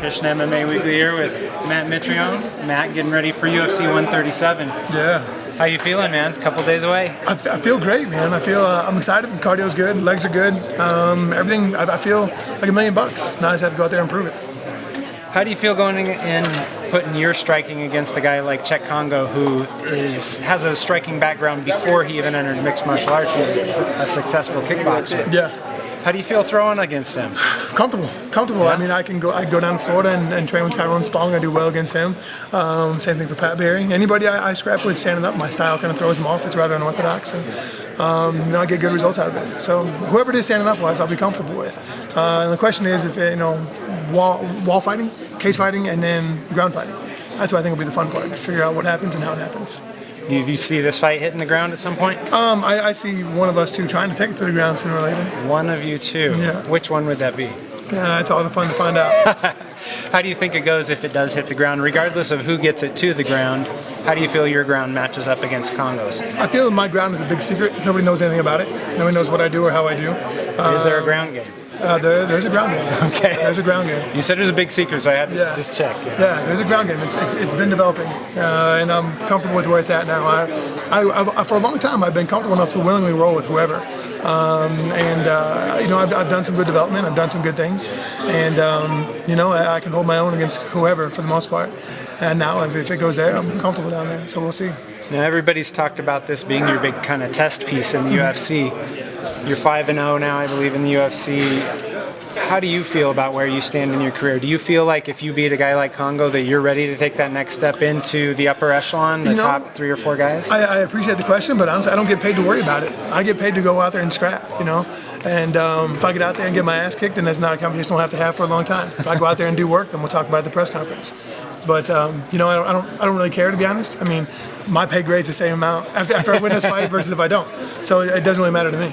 Pitching MMA Weekly here with Matt Mitrione. Matt, getting ready for UFC 137. Yeah. How you feeling, man? A couple days away. I feel great, man. I feel I'm excited. Cardio's good. Legs are good. Everything. I feel like $1 million. Now I just have to go out there and prove it. How do you feel going in putting your striking against a guy like Cheick Kongo, who has a striking background before he even entered mixed martial arts? He's a successfing kickboxer. Yeah. How do you feel throwing against him? Comfortable. Yeah. I mean, I go down to Florida and train with Tyrone Spalding. I do well against him. Same thing for Pat Berry. Anybody I scrap with standing up, my style kind of throws them off. It's rather unorthodox, and I get good results out of it. So whoever it is standing up wise, I'll be comfortable with. And the question is, if wall fighting, cage fighting, and then ground fighting. That's what I think will be the fun part. Figure out what happens and how it happens. Do you see this fight hitting the ground at some point? I see one of us two trying to take it to the ground sooner or later. One of you two? Yeah. Which one would that be? It's all the fun to find out. How do you think it goes if it does hit the ground? Regardless of who gets it to the ground, how do you feel your ground matches up against Kongo's? I feel my ground is a big secret. Nobody knows anything about it. Nobody knows what I do or how I do. Is there a ground game? There's a ground game. Okay. There's a ground game. You said it was a big secret, so I had to just check. Yeah, there's a ground game. It's been developing, and I'm comfortable with where it's at now. I for a long time, I've been comfortable enough to willingly roll with whoever. I've done some good development. I've done some good things, and I can hold my own against whoever for the most part. And now, if it goes there, I'm comfortable down there. So we'll see. Now everybody's talked about this being your big kind of test piece in the UFC. You're 5-0 now, I believe, in the UFC. How do you feel about where you stand in your career? Do you feel like if you beat a guy like Kongo that you're ready to take that next step into the upper echelon, the top 3 or 4 guys? I appreciate the question, but honestly, I don't get paid to worry about it. I get paid to go out there and scrap, And if I get out there and get my ass kicked, then that's not a conversation we'll have to have for a long time. If I go out there and do work, then we'll talk about it at the press conference. But I don't really care, to be honest. I mean, my pay grade's the same amount after I win this fight versus if I don't. So it doesn't really matter to me.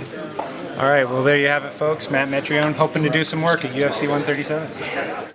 All right, well, there you have it, folks. Matt Mitrione hoping to do some work at UFC 137.